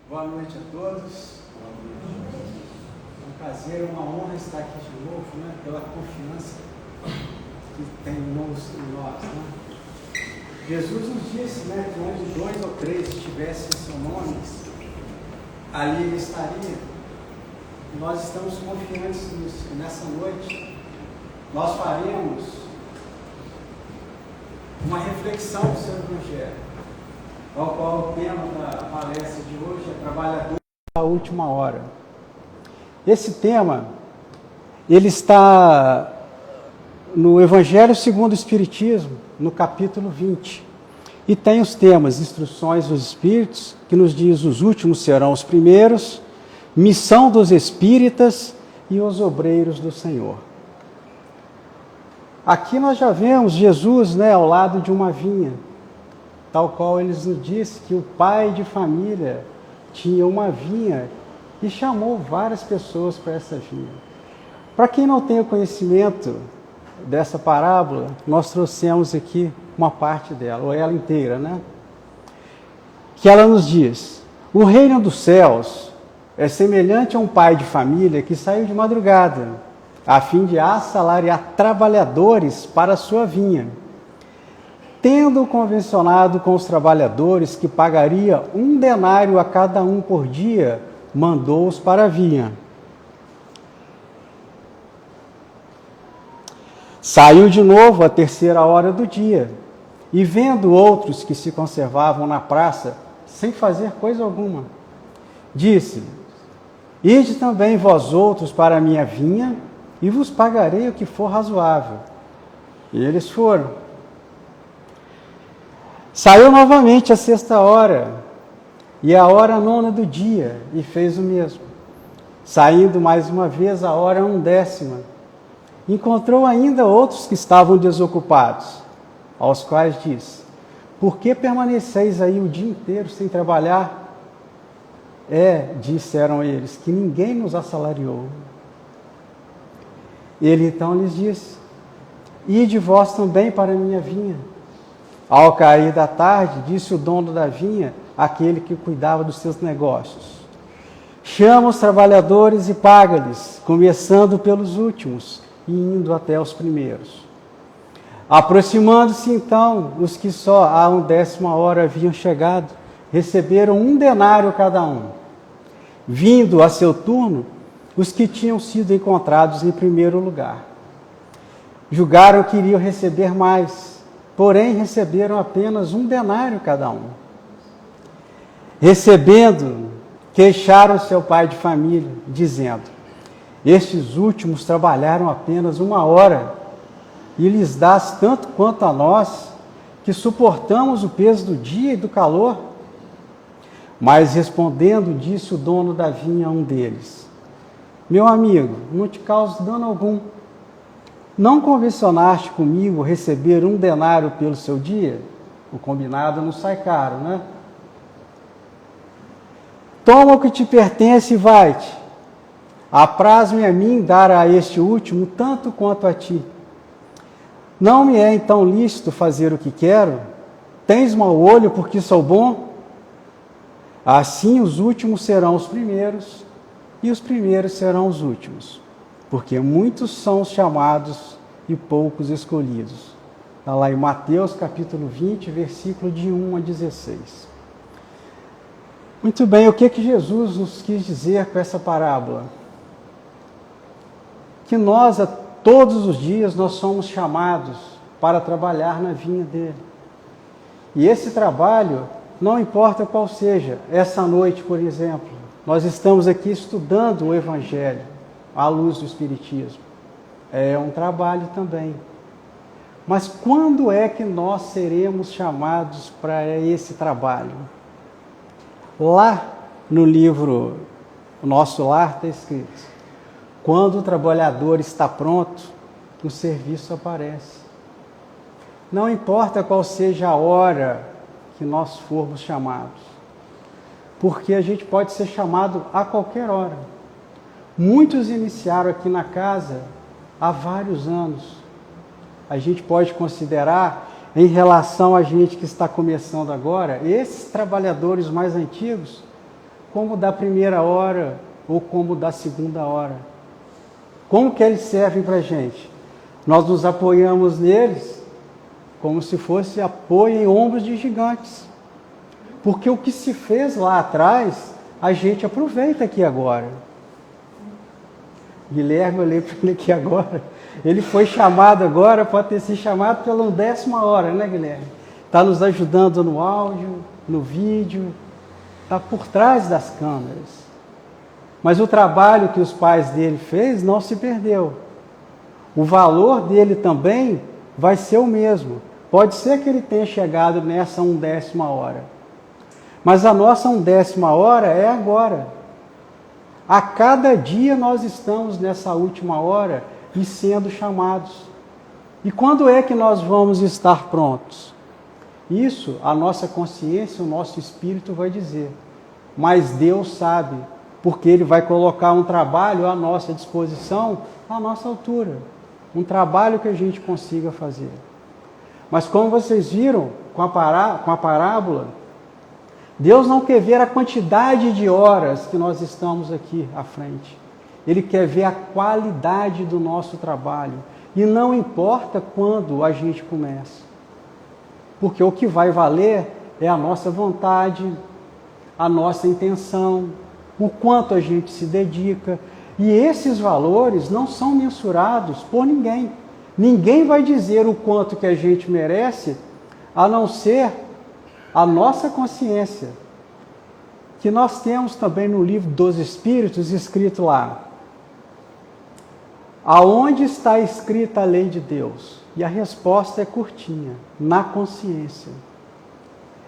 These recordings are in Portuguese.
Boa noite a todos. É um prazer, é uma honra estar aqui de novo, né? Pela confiança que tem em nós, né? Jesus nos disse, né, que onde 2 ou 3 estivessem em seu nome, ali ele estaria. E nós estamos confiantes nisso. Nessa noite nós faremos uma reflexão sobre o Evangelho, ao qual o tema da palestra de hoje é Trabalhador da Última Hora. Esse tema, ele está no Evangelho segundo o Espiritismo, no capítulo 20. E tem os temas, instruções dos Espíritos, que nos diz os últimos serão os primeiros, missão dos Espíritas e os obreiros do Senhor. Aqui nós já vemos Jesus, né, ao lado de uma vinha, tal qual ele nos disse que o pai de família tinha uma vinha e chamou várias pessoas para essa vinha. Para quem não tem o conhecimento dessa parábola, nós trouxemos aqui uma parte dela, ou ela inteira, né? Que ela nos diz: o reino dos céus é semelhante a um pai de família que saiu de madrugada, a fim de assalariar trabalhadores para a sua vinha. Tendo convencionado com os trabalhadores que pagaria 1 denário a cada um por dia, mandou-os para a vinha. Saiu de novo à 3ª hora do dia, e vendo outros que se conservavam na praça, sem fazer coisa alguma, disse: ide também vós outros para a minha vinha, e vos pagarei o que for razoável. E eles foram. Saiu novamente à 6ª hora, e à hora 9ª do dia, e fez o mesmo. Saindo mais uma vez à hora 1/10, encontrou ainda outros que estavam desocupados, aos quais disse: por que permaneceis aí o dia inteiro sem trabalhar? Disseram eles, que ninguém nos assalariou. Ele então lhes disse: ide vós também para a minha vinha. Ao cair da tarde, disse o dono da vinha, aquele que cuidava dos seus negócios: chama os trabalhadores e paga-lhes, começando pelos últimos e indo até os primeiros. Aproximando-se então, os que só à 1/10 hora haviam chegado, receberam 1 denário cada um. Vindo a seu turno, os que tinham sido encontrados em primeiro lugar julgaram que iriam receber mais, porém receberam apenas 1 denário cada um. Recebendo, queixaram-se ao pai de família, dizendo: estes últimos trabalharam apenas 1 hora, e lhes dás tanto quanto a nós, que suportamos o peso do dia e do calor? Mas respondendo, disse o dono da vinha a um deles: meu amigo, não te causo dano algum. Não convencionaste comigo receber 1 denário pelo seu dia? O combinado não sai caro, né? Toma o que te pertence e vai-te. Apraz-me a mim dar a este último tanto quanto a ti. Não me é então lícito fazer o que quero? Tens mau olho porque sou bom? Assim os últimos serão os primeiros, e os primeiros serão os últimos, porque muitos são os chamados e poucos escolhidos. Está lá em Mateus capítulo 20, versículo de 1 a 16. Muito bem, o que Jesus nos quis dizer com essa parábola? Que nós, todos os dias, nós somos chamados para trabalhar na vinha dele. E esse trabalho, não importa qual seja, essa noite, por exemplo, nós estamos aqui estudando o Evangelho à luz do Espiritismo. É um trabalho também. Mas quando é que nós seremos chamados para esse trabalho? Lá no livro Nosso Lar está escrito: quando o trabalhador está pronto, o serviço aparece. Não importa qual seja a hora que nós formos chamados, porque a gente pode ser chamado a qualquer hora. Muitos iniciaram aqui na casa há vários anos. A gente pode considerar, em relação a gente que está começando agora, esses trabalhadores mais antigos, como da primeira hora ou como da segunda hora. Como que eles servem para a gente? Nós nos apoiamos neles como se fosse apoio em ombros de gigantes. Porque o que se fez lá atrás, a gente aproveita aqui agora. Guilherme, eu lembro para ele aqui agora, ele foi chamado agora, pode ter sido chamado pela 10ª hora, né, Guilherme? Está nos ajudando no áudio, no vídeo, está por trás das câmeras. Mas o trabalho que os pais dele fez não se perdeu. O valor dele também vai ser o mesmo. Pode ser que ele tenha chegado nessa 10ª hora. Mas a nossa 10ª hora é agora. A cada dia nós estamos nessa última hora e sendo chamados. E quando é que nós vamos estar prontos? Isso a nossa consciência, o nosso espírito vai dizer. Mas Deus sabe, porque Ele vai colocar um trabalho à nossa disposição, à nossa altura. Um trabalho que a gente consiga fazer. Mas como vocês viram com a parábola, Deus não quer ver a quantidade de horas que nós estamos aqui à frente. Ele quer ver a qualidade do nosso trabalho. E não importa quando a gente começa. Porque o que vai valer é a nossa vontade, a nossa intenção, o quanto a gente se dedica. E esses valores não são mensurados por ninguém. Ninguém vai dizer o quanto que a gente merece, a não ser a nossa consciência. Que nós temos também no livro dos Espíritos escrito lá. Aonde está escrita a lei de Deus? E a resposta é curtinha, na consciência.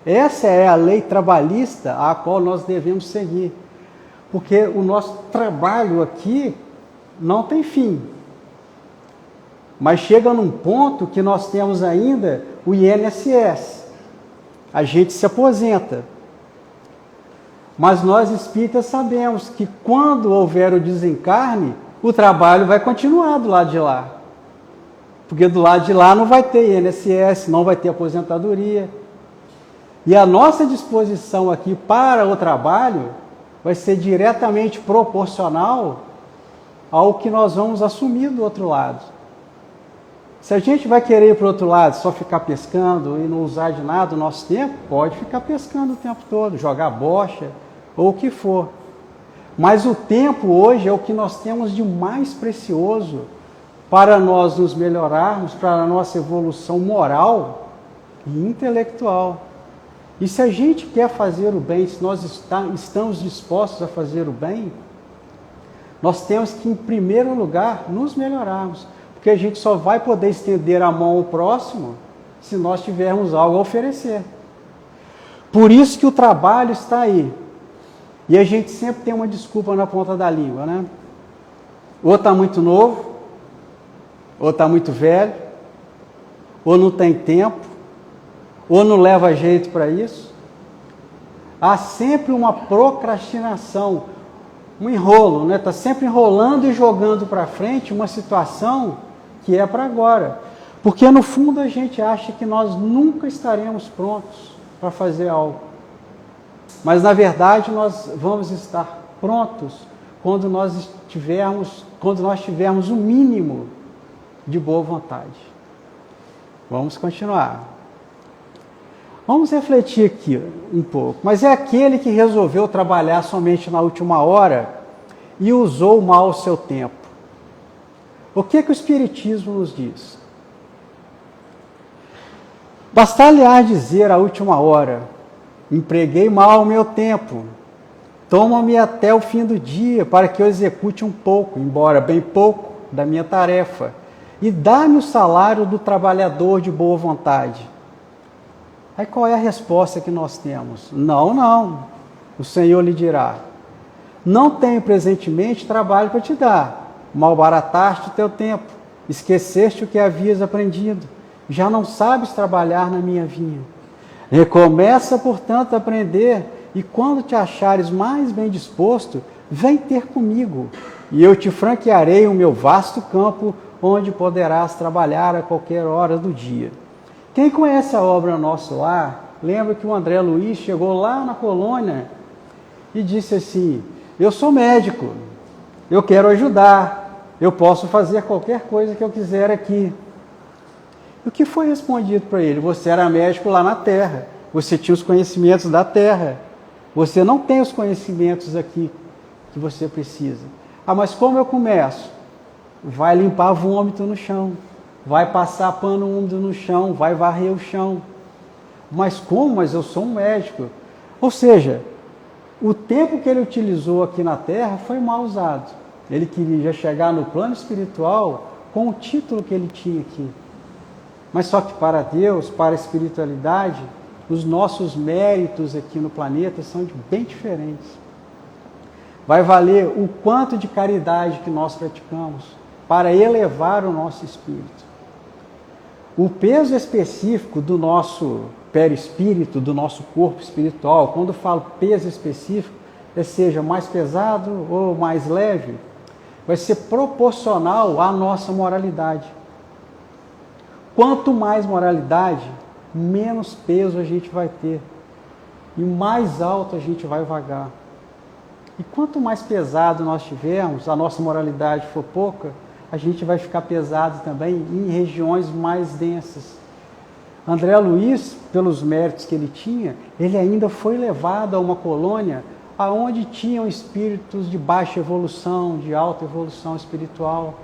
Essa é a lei trabalhista a qual nós devemos seguir. Porque o nosso trabalho aqui não tem fim. Mas chega num ponto que nós temos ainda o INSS. A gente se aposenta. Mas nós espíritas sabemos que quando houver o desencarne, o trabalho vai continuar do lado de lá. Porque do lado de lá não vai ter INSS, não vai ter aposentadoria. E a nossa disposição aqui para o trabalho vai ser diretamente proporcional ao que nós vamos assumir do outro lado. Se a gente vai querer ir para o outro lado, só ficar pescando e não usar de nada o nosso tempo, pode ficar pescando o tempo todo, jogar bocha ou o que for. Mas o tempo hoje é o que nós temos de mais precioso para nós nos melhorarmos, para a nossa evolução moral e intelectual. E se a gente quer fazer o bem, se nós estamos dispostos a fazer o bem, nós temos que, em primeiro lugar, nos melhorarmos. Porque a gente só vai poder estender a mão ao próximo se nós tivermos algo a oferecer. Por isso que o trabalho está aí. E a gente sempre tem uma desculpa na ponta da língua, né? Ou está muito novo, ou está muito velho, ou não tem tempo, ou não leva jeito para isso. Há sempre uma procrastinação, um enrolo, né? Está sempre enrolando e jogando para frente uma situação que é para agora. Porque no fundo a gente acha que nós nunca estaremos prontos para fazer algo. Mas na verdade nós vamos estar prontos quando nós tivermos o mínimo de boa vontade. Vamos continuar. Vamos refletir aqui um pouco. Mas é aquele que resolveu trabalhar somente na última hora e usou mal o seu tempo. O que o Espiritismo nos diz? Bastar-lhe dizer à última hora: empreguei mal o meu tempo, toma-me até o fim do dia para que eu execute um pouco, embora bem pouco, da minha tarefa, e dá-me o salário do trabalhador de boa vontade. Aí qual é a resposta que nós temos? Não, não. O Senhor lhe dirá: não tenho presentemente trabalho para te dar, malbarataste o teu tempo, esqueceste o que havias aprendido, já não sabes trabalhar na minha vinha. Recomeça, portanto, a aprender, e quando te achares mais bem disposto, vem ter comigo, e eu te franquearei o meu vasto campo, onde poderás trabalhar a qualquer hora do dia. Quem conhece a obra Nosso Lar, lembra que o André Luiz chegou lá na colônia e disse assim: eu sou médico, eu quero ajudar, eu posso fazer qualquer coisa que eu quiser aqui. E o que foi respondido para ele? Você era médico lá na terra, você tinha os conhecimentos da terra, você não tem os conhecimentos aqui que você precisa. Ah, mas como eu começo? Vai limpar vômito no chão, vai passar pano úmido no chão, vai varrer o chão. Mas como? Mas eu sou um médico. Ou seja, o tempo que ele utilizou aqui na terra foi mal usado. Ele queria chegar no plano espiritual com o título que ele tinha aqui. Mas só que para Deus, para a espiritualidade, os nossos méritos aqui no planeta são bem diferentes. Vai valer o quanto de caridade que nós praticamos para elevar o nosso espírito. O peso específico do nosso perispírito, do nosso corpo espiritual, quando eu falo peso específico, seja mais pesado ou mais leve, vai ser proporcional à nossa moralidade. Quanto mais moralidade, menos peso a gente vai ter e mais alto a gente vai vagar. E quanto mais pesado nós tivermos, a nossa moralidade for pouca, a gente vai ficar pesado também em regiões mais densas. André Luiz, pelos méritos que ele tinha, ele ainda foi levado a uma colônia onde tinham espíritos de baixa evolução, de alta evolução espiritual.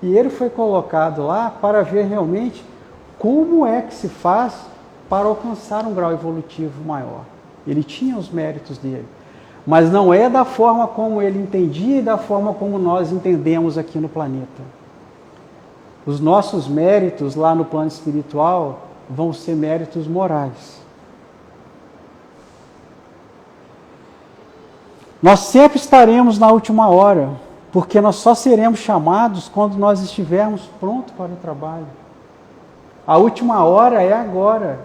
E ele foi colocado lá para ver realmente como é que se faz para alcançar um grau evolutivo maior. Ele tinha os méritos dele, mas não é da forma como ele entendia e da forma como nós entendemos aqui no planeta. Os nossos méritos lá no plano espiritual vão ser méritos morais. Nós sempre estaremos na última hora, porque nós só seremos chamados quando nós estivermos prontos para o trabalho. A última hora é agora.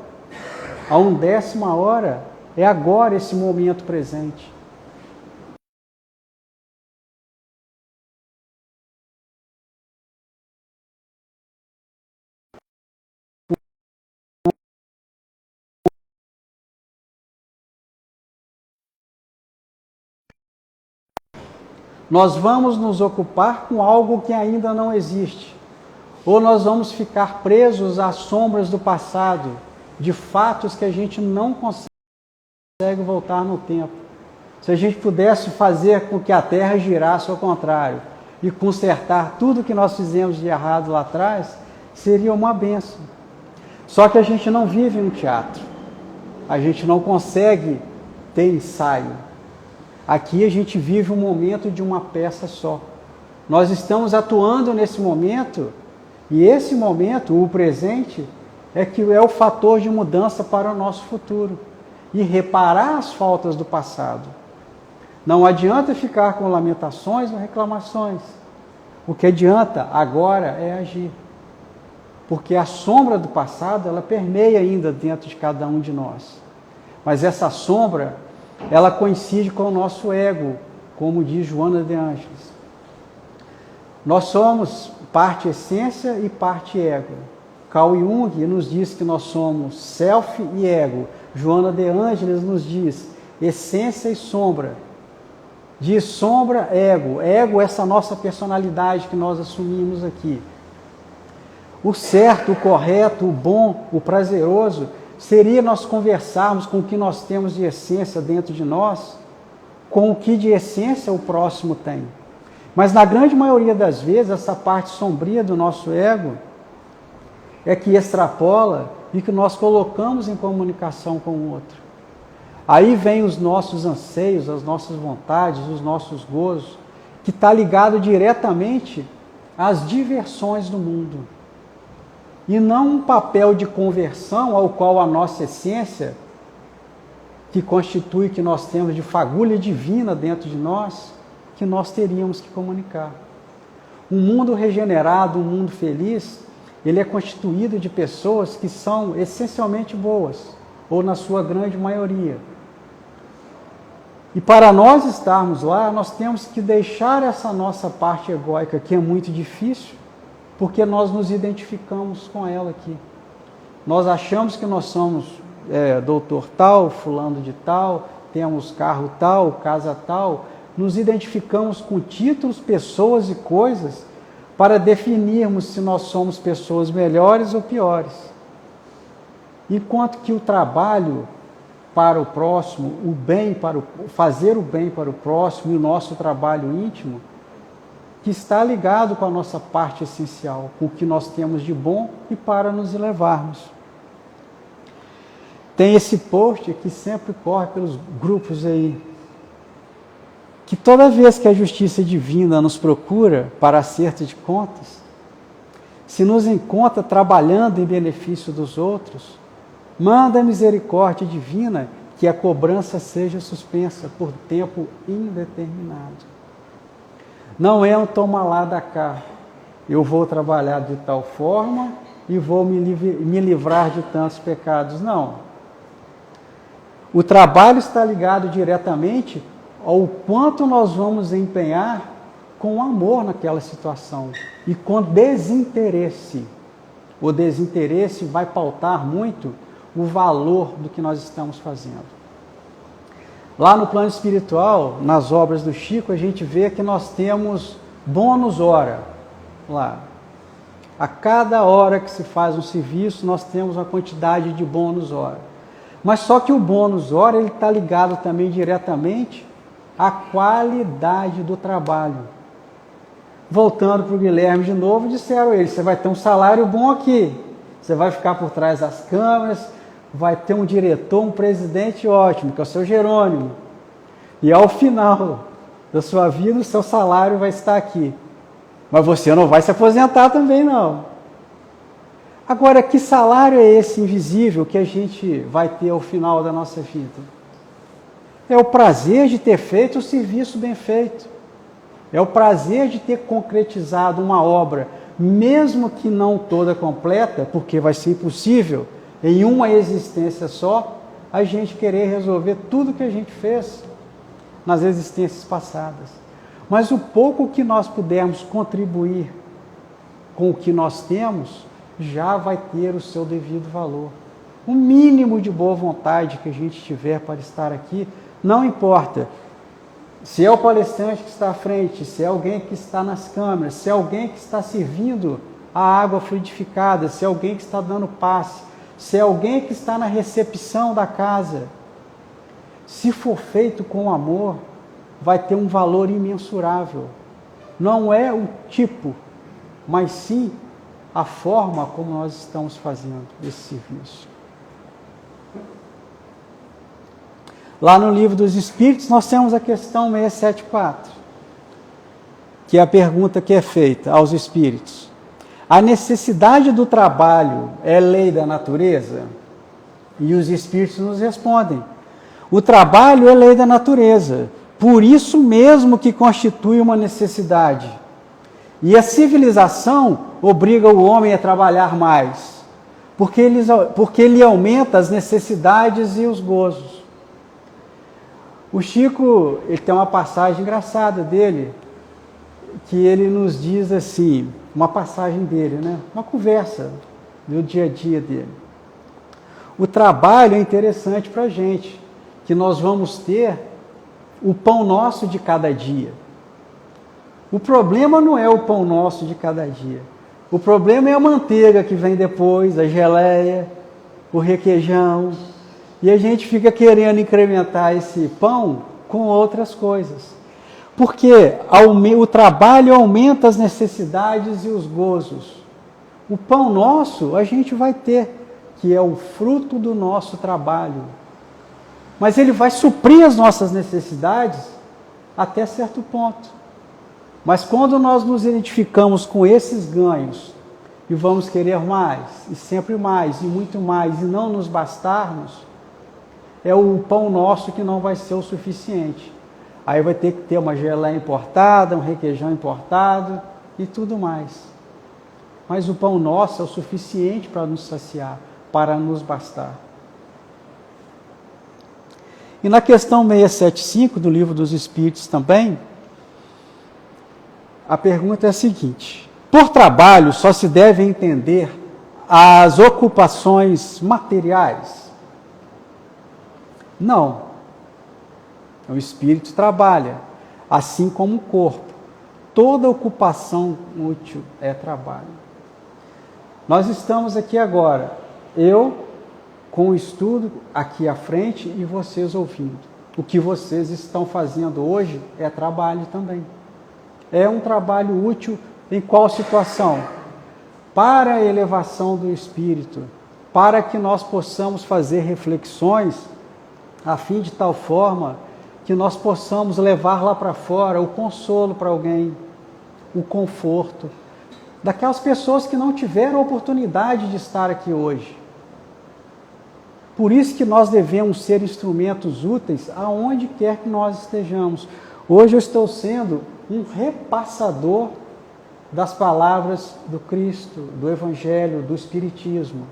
A 1/10 hora é agora, esse momento presente. Nós vamos nos ocupar com algo que ainda não existe. Ou nós vamos ficar presos às sombras do passado, de fatos que a gente não consegue voltar no tempo. Se a gente pudesse fazer com que a Terra girasse ao contrário e consertar tudo que nós fizemos de errado lá atrás, seria uma bênção. Só que a gente não vive um teatro. A gente não consegue ter ensaio. Aqui a gente vive um momento de uma peça só. Nós estamos atuando nesse momento, e esse momento, o presente, é que é o fator de mudança para o nosso futuro. E reparar as faltas do passado. Não adianta ficar com lamentações ou reclamações. O que adianta agora é agir. Porque a sombra do passado, ela permeia ainda dentro de cada um de nós. Mas essa sombra, ela coincide com o nosso ego, como diz Joana de Ângeles. Nós somos parte essência e parte ego. Carl Jung nos diz que nós somos self e ego. Joana de Ângeles nos diz essência e sombra. Diz sombra, ego. Ego, essa nossa personalidade que nós assumimos aqui. O certo, o correto, o bom, o prazeroso, seria nós conversarmos com o que nós temos de essência dentro de nós, com o que de essência o próximo tem. Mas na grande maioria das vezes, essa parte sombria do nosso ego é que extrapola e que nós colocamos em comunicação com o outro. Aí vem os nossos anseios, as nossas vontades, os nossos gozos, que está ligado diretamente às diversões do mundo. E não um papel de conversão ao qual a nossa essência, que constitui o que nós temos de fagulha divina dentro de nós, que nós teríamos que comunicar. Um mundo regenerado, um mundo feliz, ele é constituído de pessoas que são essencialmente boas, ou na sua grande maioria. E para nós estarmos lá, nós temos que deixar essa nossa parte egóica, que é muito difícil, porque nós nos identificamos com ela aqui. Nós achamos que nós somos doutor tal, fulano de tal, temos carro tal, casa tal, nos identificamos com títulos, pessoas e coisas para definirmos se nós somos pessoas melhores ou piores. Enquanto que o trabalho para o próximo, fazer o bem para o próximo e o nosso trabalho íntimo, que está ligado com a nossa parte essencial, com o que nós temos de bom e para nos elevarmos. Tem esse post que sempre corre pelos grupos aí, que toda vez que a justiça divina nos procura para acerto de contas, se nos encontra trabalhando em benefício dos outros, manda a misericórdia divina que a cobrança seja suspensa por tempo indeterminado. Não é um toma lá da cá. Eu vou trabalhar de tal forma e vou me livrar de tantos pecados. Não. O trabalho está ligado diretamente ao quanto nós vamos empenhar com amor naquela situação e com desinteresse. O desinteresse vai pautar muito o valor do que nós estamos fazendo. Lá no plano espiritual, nas obras do Chico, a gente vê que nós temos bônus hora lá. A cada hora que se faz um serviço, nós temos uma quantidade de bônus hora. Mas só que o bônus hora ele está ligado também diretamente à qualidade do trabalho. Voltando para o Guilherme de novo, disseram a ele, você vai ter um salário bom aqui, você vai ficar por trás das câmeras, vai ter um diretor, um presidente ótimo, que é o seu Jerônimo. E ao final da sua vida, o seu salário vai estar aqui. Mas você não vai se aposentar também, não. Agora, que salário é esse invisível que a gente vai ter ao final da nossa vida? É o prazer de ter feito o serviço bem feito. É o prazer de ter concretizado uma obra, mesmo que não toda completa, porque vai ser impossível, em uma existência só, a gente querer resolver tudo que a gente fez nas existências passadas. Mas o pouco que nós pudermos contribuir com o que nós temos, já vai ter o seu devido valor. O mínimo de boa vontade que a gente tiver para estar aqui, não importa se é o palestrante que está à frente, se é alguém que está nas câmeras, se é alguém que está servindo a água fluidificada, se é alguém que está dando passe, se é alguém que está na recepção da casa. Se for feito com amor, vai ter um valor imensurável. Não é o tipo, mas sim a forma como nós estamos fazendo esse serviço. Lá no Livro dos Espíritos, nós temos a questão 674, que é a pergunta que é feita aos espíritos. A necessidade do trabalho é lei da natureza? E os espíritos nos respondem: o trabalho é lei da natureza, por isso mesmo que constitui uma necessidade. E a civilização obriga o homem a trabalhar mais, porque ele aumenta as necessidades e os gozos. O Chico, ele tem uma passagem engraçada dele, que ele nos diz assim, uma passagem dele, né? Uma conversa do dia a dia dele. O trabalho é interessante para a gente, que nós vamos ter o pão nosso de cada dia. O problema não é o pão nosso de cada dia. O problema é a manteiga que vem depois, a geleia, o requeijão. E a gente fica querendo incrementar esse pão com outras coisas. Porque o trabalho aumenta as necessidades e os gozos. O pão nosso a gente vai ter, que é o fruto do nosso trabalho. Mas ele vai suprir as nossas necessidades até certo ponto. Mas quando nós nos identificamos com esses ganhos e vamos querer mais, e sempre mais, e muito mais, e não nos bastarmos, é o pão nosso que não vai ser o suficiente. Aí vai ter que ter uma geleia importada, um requeijão importado e tudo mais. Mas o pão nosso é o suficiente para nos saciar, para nos bastar. E na questão 675 do Livro dos Espíritos também, a pergunta é a seguinte: por trabalho só se deve entender as ocupações materiais? Não. O espírito trabalha, assim como o corpo. Toda ocupação útil é trabalho. Nós estamos aqui agora, eu com o estudo aqui à frente e vocês ouvindo. O que vocês estão fazendo hoje é trabalho também. É um trabalho útil em qual situação? Para a elevação do espírito, para que nós possamos fazer reflexões a fim de tal forma que nós possamos levar lá para fora o consolo para alguém, o conforto, daquelas pessoas que não tiveram oportunidade de estar aqui hoje. Por isso que nós devemos ser instrumentos úteis aonde quer que nós estejamos. Hoje eu estou sendo um repassador das palavras do Cristo, do Evangelho, do Espiritismo.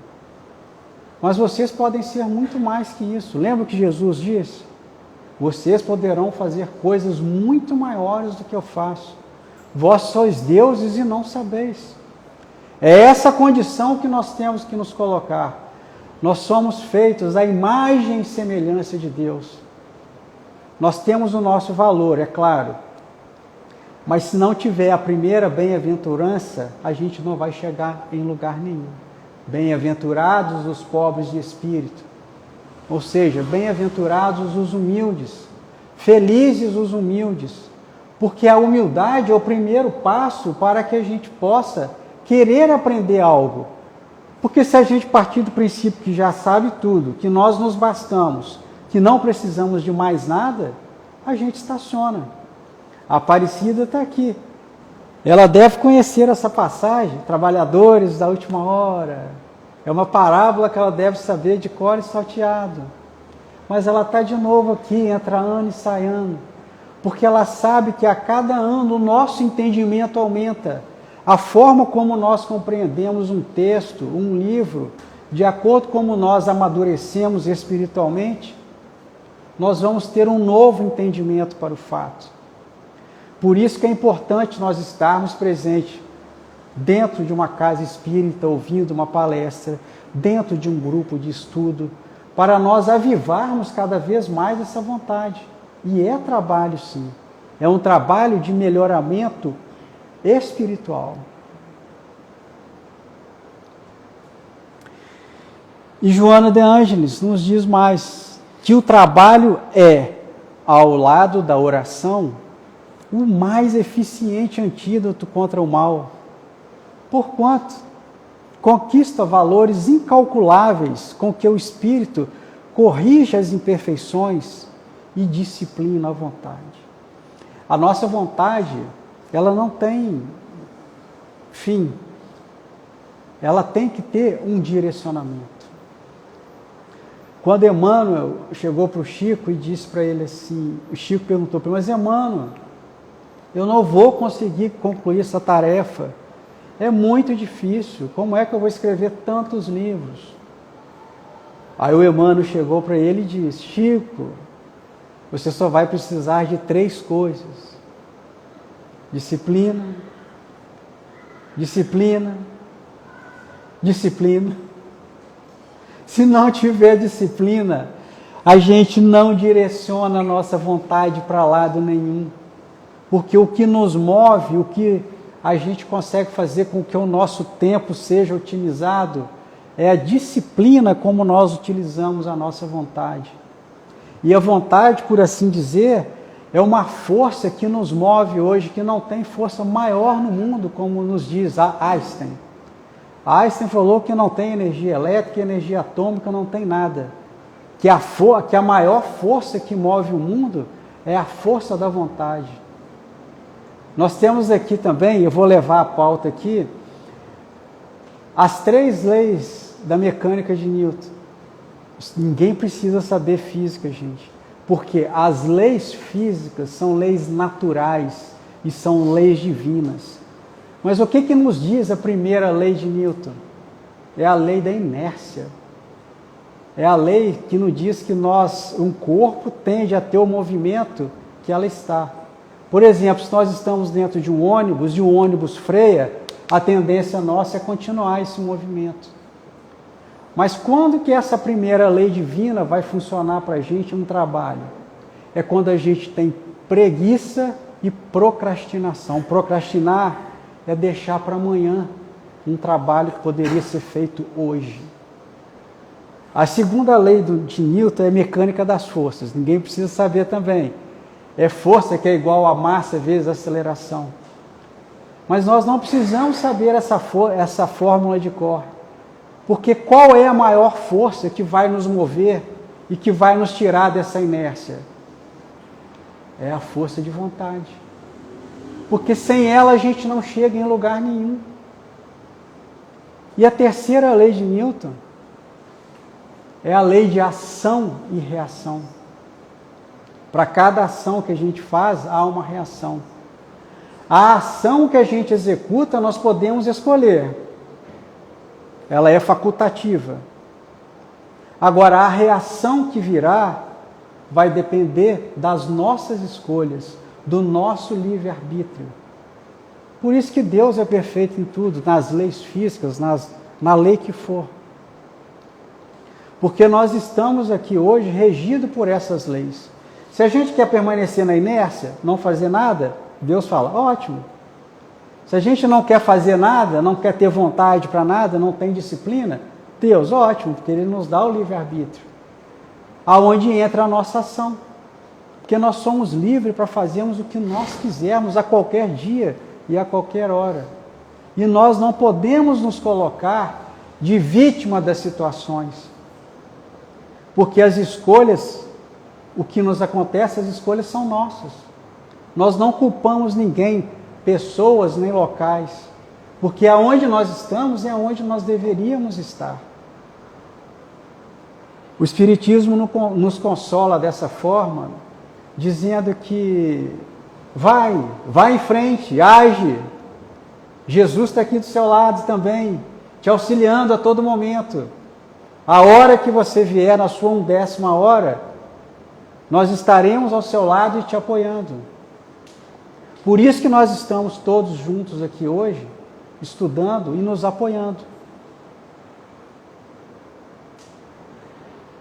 Mas vocês podem ser muito mais que isso. Lembra o que Jesus disse? Vocês poderão fazer coisas muito maiores do que eu faço. Vós sois deuses e não sabeis. É essa condição que nós temos que nos colocar. Nós somos feitos à imagem e semelhança de Deus. Nós temos o nosso valor, é claro. Mas se não tiver a primeira bem-aventurança, a gente não vai chegar em lugar nenhum. Bem-aventurados os pobres de espírito. Ou seja, bem-aventurados os humildes. Felizes os humildes. Porque a humildade é o primeiro passo para que a gente possa querer aprender algo. Porque se a gente partir do princípio que já sabe tudo, que nós nos bastamos, que não precisamos de mais nada, a gente estaciona. A Aparecida está aqui. Ela deve conhecer essa passagem, trabalhadores da última hora. É uma parábola que ela deve saber de cor e salteado. Mas ela está de novo aqui, entra ano e sai ano. Porque ela sabe que a cada ano o nosso entendimento aumenta. A forma como nós compreendemos um texto, um livro, de acordo com como nós amadurecemos espiritualmente, nós vamos ter um novo entendimento para o fato. Por isso que é importante nós estarmos presentes dentro de uma casa espírita, ouvindo uma palestra, dentro de um grupo de estudo, para nós avivarmos cada vez mais essa vontade. E é trabalho, sim. É um trabalho de melhoramento espiritual. E Joana de Ângeles nos diz mais, que o trabalho é, ao lado da oração, o mais eficiente antídoto contra o mal. Porquanto conquista valores incalculáveis com que o espírito corrige as imperfeições e disciplina a vontade. A nossa vontade, ela não tem fim. Ela tem que ter um direcionamento. Quando Emmanuel chegou para o Chico e disse para ele assim, o Chico perguntou para ele, mas Emmanuel, eu não vou conseguir concluir essa tarefa. É muito difícil. Como é que eu vou escrever tantos livros? Aí o Emmanuel chegou para ele e disse, Chico, você só vai precisar de 3 coisas. Disciplina, disciplina, disciplina. Se não tiver disciplina, a gente não direciona a nossa vontade para lado nenhum. Porque o que nos move, o que a gente consegue fazer com que o nosso tempo seja otimizado, é a disciplina como nós utilizamos a nossa vontade. E a vontade, por assim dizer, é uma força que nos move hoje, que não tem força maior no mundo, como nos diz Einstein. Einstein falou que não tem energia elétrica, energia atômica, não tem nada. Que a maior força que move o mundo é a força da vontade. Nós temos aqui também, eu vou levar a pauta aqui, as 3 leis da mecânica de Newton. Ninguém precisa saber física, gente. Porque as leis físicas são leis naturais e são leis divinas. Mas o que nos diz a primeira lei de Newton? É a lei da inércia. É a lei que nos diz que um corpo tende a ter o movimento que ela está. Por exemplo, se nós estamos dentro de um ônibus e o ônibus freia, a tendência nossa é continuar esse movimento. Mas quando que essa primeira lei divina vai funcionar para a gente no trabalho? é quando a gente tem preguiça e procrastinação. Procrastinar é deixar para amanhã um trabalho que poderia ser feito hoje. A segunda lei de Newton é mecânica das forças. Ninguém precisa saber também. É força que é igual a massa vezes aceleração. Mas nós não precisamos saber essa fórmula de cor. Porque qual é a maior força que vai nos mover e que vai nos tirar dessa inércia? É a força de vontade. Porque sem ela a gente não chega em lugar nenhum. E a terceira lei de Newton é a lei de ação e reação. Para cada ação que a gente faz, há uma reação. A ação que a gente executa, nós podemos escolher. Ela é facultativa. Agora, a reação que virá vai depender das nossas escolhas, do nosso livre-arbítrio. Por isso que Deus é perfeito em tudo, nas leis físicas, na lei que for. Porque nós estamos aqui hoje regidos por essas leis. Se a gente quer permanecer na inércia, não fazer nada, Deus fala, ótimo. Se a gente não quer fazer nada, não quer ter vontade para nada, não tem disciplina, Deus, ótimo, porque Ele nos dá o livre-arbítrio. Aonde entra a nossa ação. Porque nós somos livres para fazermos o que nós quisermos a qualquer dia e a qualquer hora. E nós não podemos nos colocar de vítima das situações. Porque as escolhas, o que nos acontece, as escolhas são nossas. Nós não culpamos ninguém, pessoas nem locais. Porque aonde nós estamos é onde nós deveríamos estar. O Espiritismo nos consola dessa forma, dizendo que vai em frente, age. Jesus está aqui do seu lado também, te auxiliando a todo momento. A hora que você vier, na sua 1/10ª hora, nós estaremos ao seu lado e te apoiando. Por isso que nós estamos todos juntos aqui hoje, estudando e nos apoiando.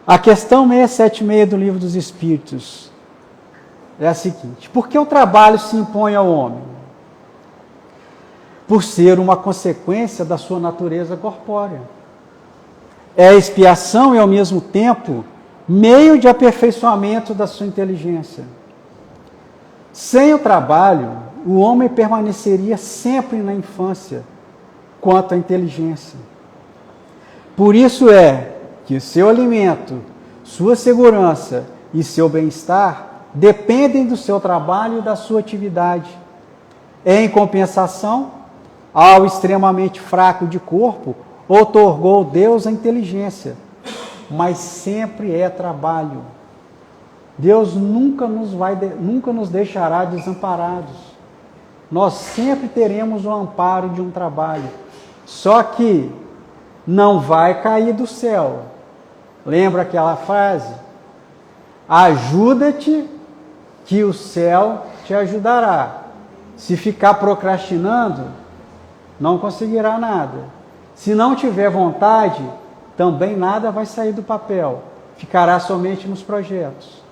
A questão 676 do Livro dos Espíritos é a seguinte: por que o trabalho se impõe ao homem? Por ser uma consequência da sua natureza corpórea. É expiação e, ao mesmo tempo, meio de aperfeiçoamento da sua inteligência. Sem o trabalho, o homem permaneceria sempre na infância, quanto à inteligência. Por isso é que seu alimento, sua segurança e seu bem-estar dependem do seu trabalho e da sua atividade. Em compensação, ao extremamente fraco de corpo, outorgou Deus a inteligência, mas sempre é trabalho. Deus nunca nos deixará desamparados. Nós sempre teremos o amparo de um trabalho. Só que não vai cair do céu. Lembra aquela frase? Ajuda-te, que o céu te ajudará. Se ficar procrastinando, não conseguirá nada. Se não tiver vontade, também nada vai sair do papel. Ficará somente nos projetos.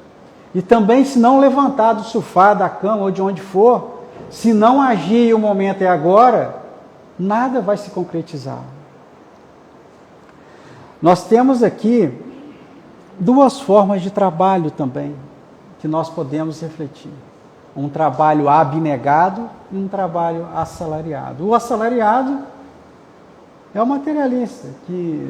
E também, se não levantar do sofá, da cama ou de onde for, se não agir e o momento é agora, nada vai se concretizar. Nós temos aqui duas formas de trabalho também, que nós podemos refletir. Um trabalho abnegado e um trabalho assalariado. O assalariado é o materialista, que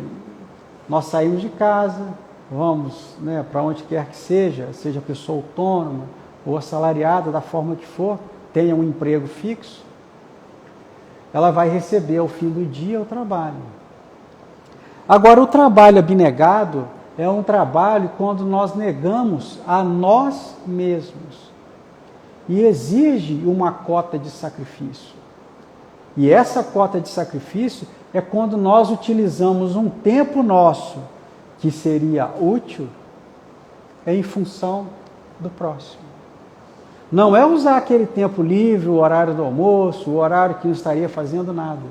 nós saímos de casa, vamos para onde quer que seja pessoa autônoma ou assalariada, da forma que for, tenha um emprego fixo, ela vai receber ao fim do dia o trabalho. Agora, o trabalho abnegado é um trabalho quando nós negamos a nós mesmos e exige uma cota de sacrifício. E essa cota de sacrifício é quando nós utilizamos um tempo nosso que seria útil em função do próximo. Não é usar aquele tempo livre, o horário do almoço, o horário que não estaria fazendo nada.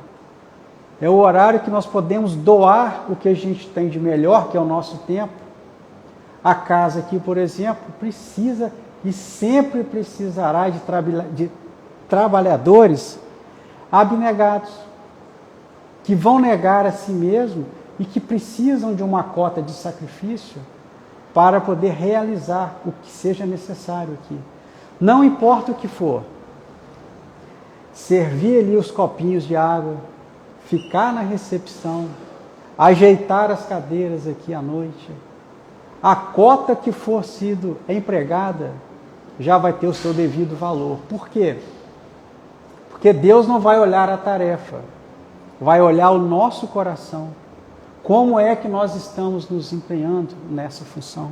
É o horário que nós podemos doar o que a gente tem de melhor, que é o nosso tempo. A casa aqui, por exemplo, precisa e sempre precisará de trabalhadores abnegados, que vão negar a si mesmo e que precisam de uma cota de sacrifício para poder realizar o que seja necessário aqui. Não importa o que for, servir ali os copinhos de água, ficar na recepção, ajeitar as cadeiras aqui à noite, a cota que for sido empregada já vai ter o seu devido valor. Por quê? Porque Deus não vai olhar a tarefa, vai olhar o nosso coração. Como é que nós estamos nos empenhando nessa função?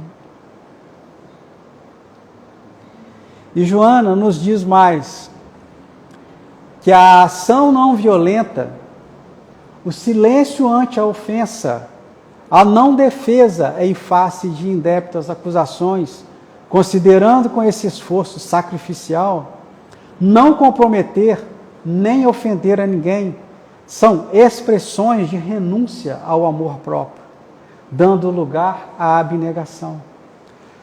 E Joana nos diz mais, que a ação não violenta, o silêncio ante a ofensa, a não defesa em face de indébitas acusações, considerando com esse esforço sacrificial, não comprometer nem ofender a ninguém, são expressões de renúncia ao amor próprio, dando lugar à abnegação,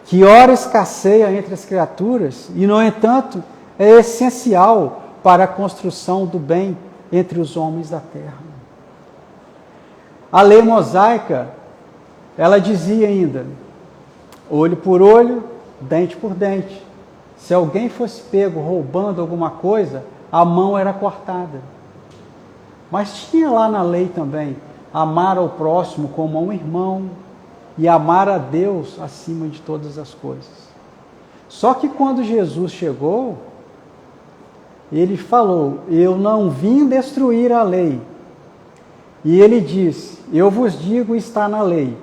que ora escasseia entre as criaturas e, no entanto, é essencial para a construção do bem entre os homens da terra. A lei mosaica, ela dizia ainda, olho por olho, dente por dente. Se alguém fosse pego roubando alguma coisa, a mão era cortada. Mas tinha lá na lei também, amar ao próximo como a um irmão e amar a Deus acima de todas as coisas. Só que quando Jesus chegou, ele falou, eu não vim destruir a lei. E ele disse, eu vos digo, está na lei.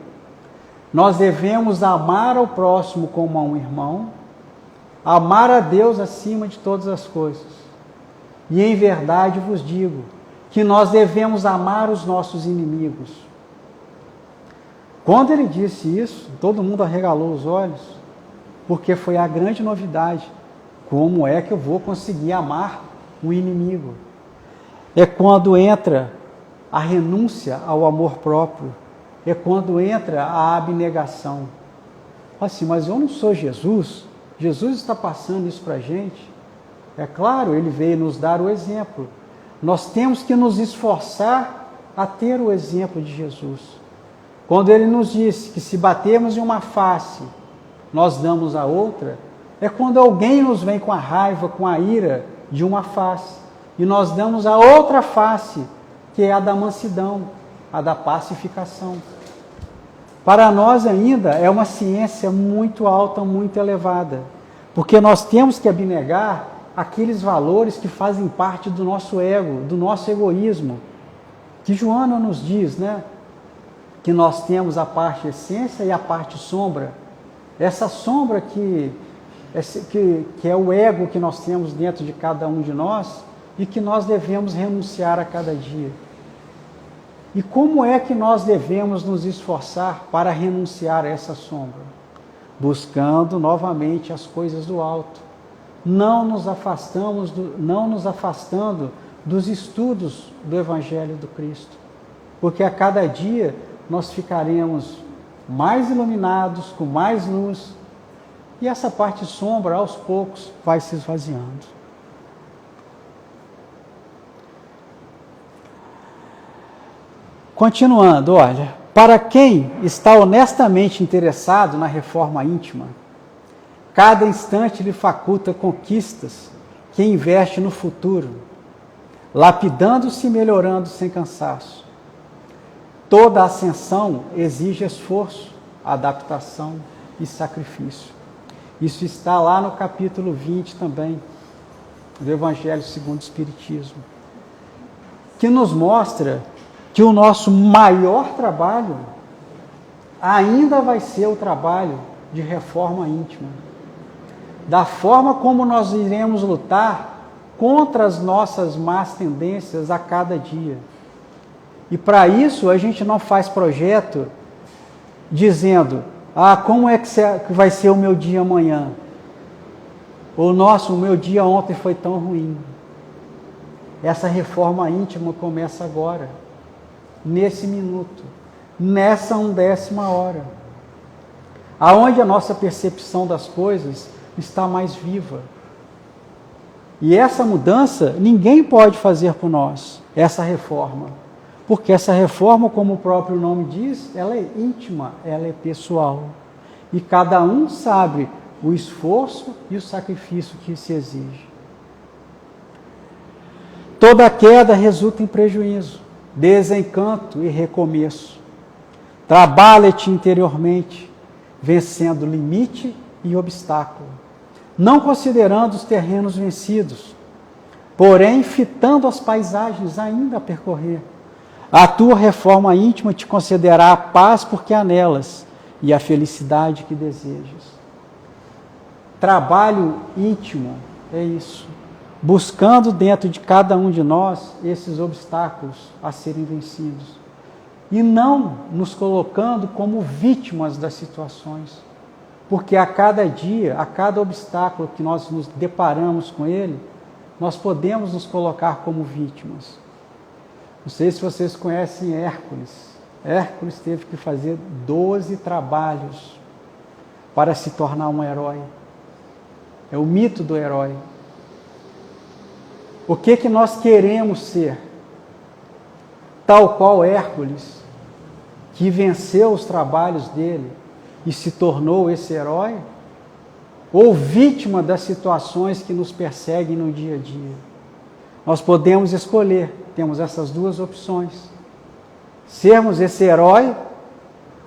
Nós devemos amar ao próximo como a um irmão, amar a Deus acima de todas as coisas. E em verdade vos digo, que nós devemos amar os nossos inimigos. Quando ele disse isso, todo mundo arregalou os olhos, porque foi a grande novidade. Como é que eu vou conseguir amar o inimigo? É quando entra a renúncia ao amor próprio, é quando entra a abnegação. Assim, mas eu não sou Jesus, Jesus está passando isso para a gente. É claro, ele veio nos dar o exemplo. Nós temos que nos esforçar a ter o exemplo de Jesus. Quando ele nos disse que se batermos em uma face, nós damos a outra, é quando alguém nos vem com a raiva, com a ira de uma face, e nós damos a outra face, que é a da mansidão, a da pacificação. Para nós ainda é uma ciência muito alta, muito elevada, porque nós temos que abnegar aqueles valores que fazem parte do nosso ego, do nosso egoísmo, que Joana nos diz, né? Que nós temos a parte essência e a parte sombra. Essa sombra que é o ego que nós temos dentro de cada um de nós e que nós devemos renunciar a cada dia. E como é que nós devemos nos esforçar para renunciar a essa sombra? Buscando novamente as coisas do alto. Não nos afastando dos estudos do Evangelho do Cristo. Porque a cada dia nós ficaremos mais iluminados, com mais luz, e essa parte sombra, aos poucos, vai se esvaziando. Continuando, olha, para quem está honestamente interessado na reforma íntima, cada instante lhe faculta conquistas que investe no futuro, lapidando-se e melhorando sem cansaço. Toda ascensão exige esforço, adaptação e sacrifício. Isso está lá no capítulo 20 também, do Evangelho segundo o Espiritismo, que nos mostra que o nosso maior trabalho ainda vai ser o trabalho de reforma íntima. Da forma como nós iremos lutar contra as nossas más tendências a cada dia. E para isso a gente não faz projeto dizendo, como é que vai ser o meu dia amanhã? Ou, nossa, o meu dia ontem foi tão ruim. Essa reforma íntima começa agora, nesse minuto, nessa 1/10 hora. Aonde a nossa percepção das coisas está mais viva. E essa mudança ninguém pode fazer por nós, essa reforma. Porque essa reforma, como o próprio nome diz, ela é íntima, ela é pessoal. E cada um sabe o esforço e o sacrifício que se exige. Toda queda resulta em prejuízo, desencanto e recomeço. Trabalha-te interiormente, vencendo limite e obstáculo, não considerando os terrenos vencidos, porém fitando as paisagens ainda a percorrer. A tua reforma íntima te concederá a paz porque há nelas e a felicidade que desejas. Trabalho íntimo é isso, buscando dentro de cada um de nós esses obstáculos a serem vencidos e não nos colocando como vítimas das situações, porque a cada dia, a cada obstáculo que nós nos deparamos com ele, nós podemos nos colocar como vítimas. Não sei se vocês conhecem Hércules. Hércules teve que fazer 12 trabalhos para se tornar um herói. É o mito do herói. O que nós queremos ser? Tal qual Hércules, que venceu os trabalhos dele e se tornou esse herói? Ou vítima das situações que nos perseguem no dia a dia? Nós podemos escolher, temos essas duas opções. Sermos esse herói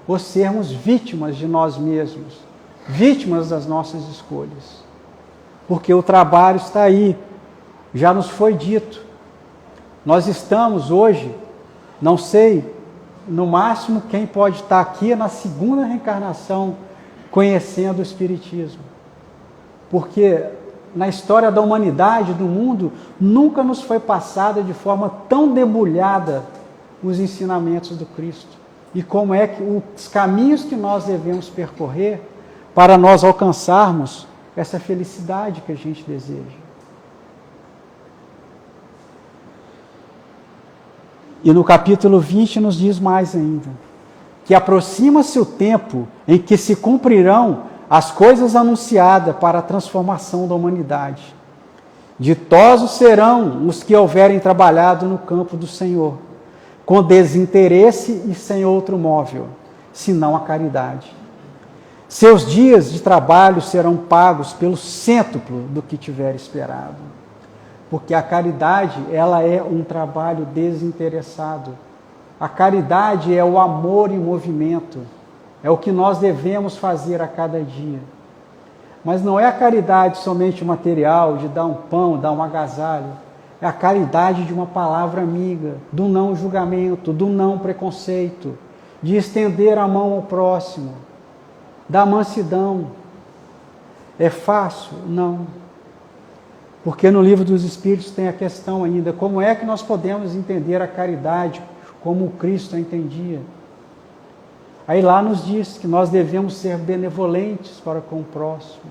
ou sermos vítimas de nós mesmos, vítimas das nossas escolhas. Porque o trabalho está aí, já nos foi dito. Nós estamos hoje, não sei, no máximo quem pode estar aqui na segunda reencarnação conhecendo o Espiritismo. Porque na história da humanidade, do mundo, nunca nos foi passada de forma tão debulhada os ensinamentos do Cristo. E como é que os caminhos que nós devemos percorrer para nós alcançarmos essa felicidade que a gente deseja. E no capítulo 20 nos diz mais ainda, que aproxima-se o tempo em que se cumprirão as coisas anunciadas para a transformação da humanidade. Ditosos serão os que houverem trabalhado no campo do Senhor, com desinteresse e sem outro móvel, senão a caridade. Seus dias de trabalho serão pagos pelo cêntuplo do que tiver esperado. Porque a caridade, ela é um trabalho desinteressado. A caridade é o amor em movimento. É o que nós devemos fazer a cada dia. Mas não é a caridade somente material, de dar um pão, dar um agasalho. É a caridade de uma palavra amiga, do não julgamento, do não preconceito, de estender a mão ao próximo, da mansidão. É fácil? Não. Porque no Livro dos Espíritos tem a questão ainda, como é que nós podemos entender a caridade como o Cristo a entendia? Aí lá nos diz que nós devemos ser benevolentes para com o próximo,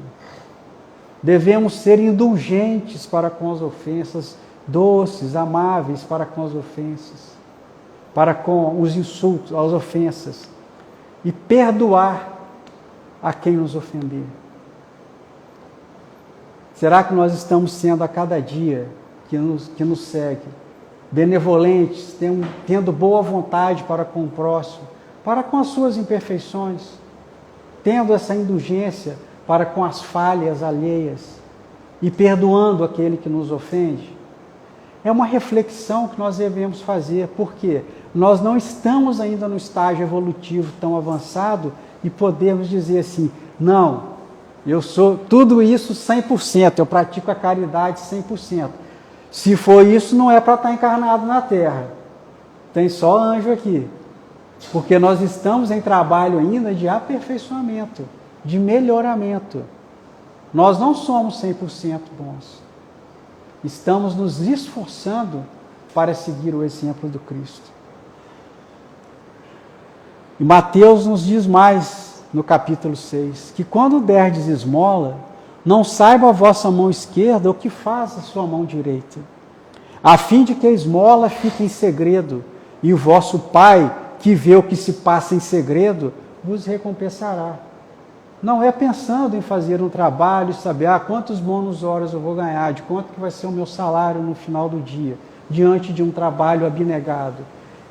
devemos ser indulgentes para com as ofensas, doces, amáveis para com as ofensas, para com os insultos, as ofensas, e perdoar a quem nos ofender. Será que nós estamos sendo a cada dia que nos segue, benevolentes, tendo boa vontade para com o próximo, para com as suas imperfeições, tendo essa indulgência para com as falhas alheias e perdoando aquele que nos ofende? É uma reflexão que nós devemos fazer, porque nós não estamos ainda no estágio evolutivo tão avançado e podemos dizer assim, não, eu sou tudo isso 100%, eu pratico a caridade 100%. Se for isso, não é para estar encarnado na Terra. Tem só anjo aqui. Porque nós estamos em trabalho ainda de aperfeiçoamento, de melhoramento. Nós não somos 100% bons. Estamos nos esforçando para seguir o exemplo do Cristo. E Mateus nos diz mais no capítulo 6, que quando derdes esmola, não saiba a vossa mão esquerda o que faz a sua mão direita, a fim de que a esmola fique em segredo, e o vosso Pai, que vê o que se passa em segredo, vos recompensará. Não é pensando em fazer um trabalho e saber quantos bônus horas eu vou ganhar, de quanto que vai ser o meu salário no final do dia, diante de um trabalho abnegado.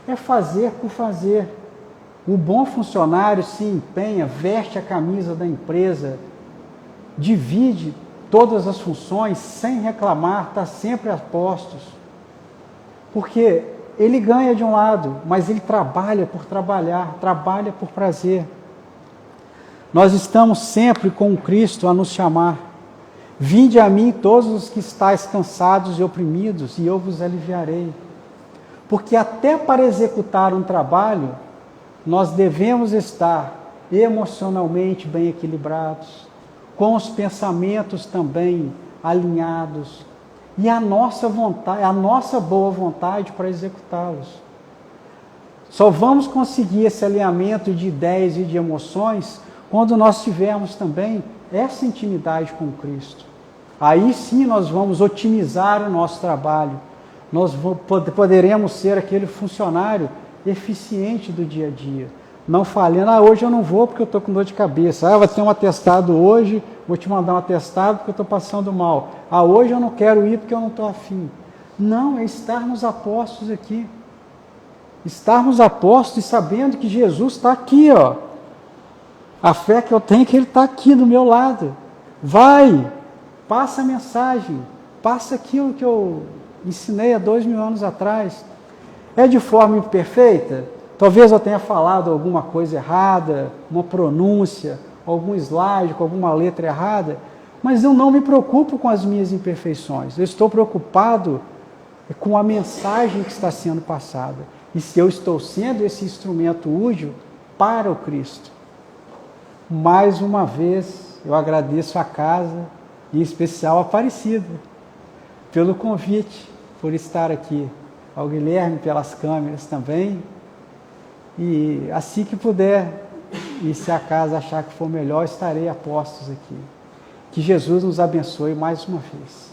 É fazer por fazer. O bom funcionário se empenha, veste a camisa da empresa, divide todas as funções sem reclamar, está sempre a postos. Porque ele ganha de um lado, mas ele trabalha por trabalhar, trabalha por prazer. Nós estamos sempre com Cristo a nos chamar. Vinde a mim todos os que estáis cansados e oprimidos, e eu vos aliviarei. Porque até para executar um trabalho, nós devemos estar emocionalmente bem equilibrados, com os pensamentos também alinhados, e a nossa vontade, a nossa boa vontade para executá-los. Só vamos conseguir esse alinhamento de ideias e de emoções quando nós tivermos também essa intimidade com Cristo. Aí sim nós vamos otimizar o nosso trabalho, nós poderemos ser aquele funcionário eficiente do dia a dia, não falando, hoje eu não vou porque eu estou com dor de cabeça, vai ter um atestado hoje, vou te mandar um atestado porque eu estou passando mal, hoje eu não quero ir porque eu não estou afim. Não, é estarmos apostos aqui, estarmos apostos e sabendo que Jesus está aqui, a fé que eu tenho é que Ele está aqui do meu lado. Vai, passa a mensagem, passa aquilo que eu ensinei há 2000 anos atrás. É de forma imperfeita? Talvez eu tenha falado alguma coisa errada, uma pronúncia, algum slide com alguma letra errada, mas eu não me preocupo com as minhas imperfeições. Eu estou preocupado com a mensagem que está sendo passada. E se eu estou sendo esse instrumento útil para o Cristo. Mais uma vez, eu agradeço a casa, em especial a Aparecida, pelo convite, por estar aqui, ao Guilherme pelas câmeras também, e assim que puder, e se a casa achar que for melhor, estarei a postos aqui. Que Jesus nos abençoe mais uma vez.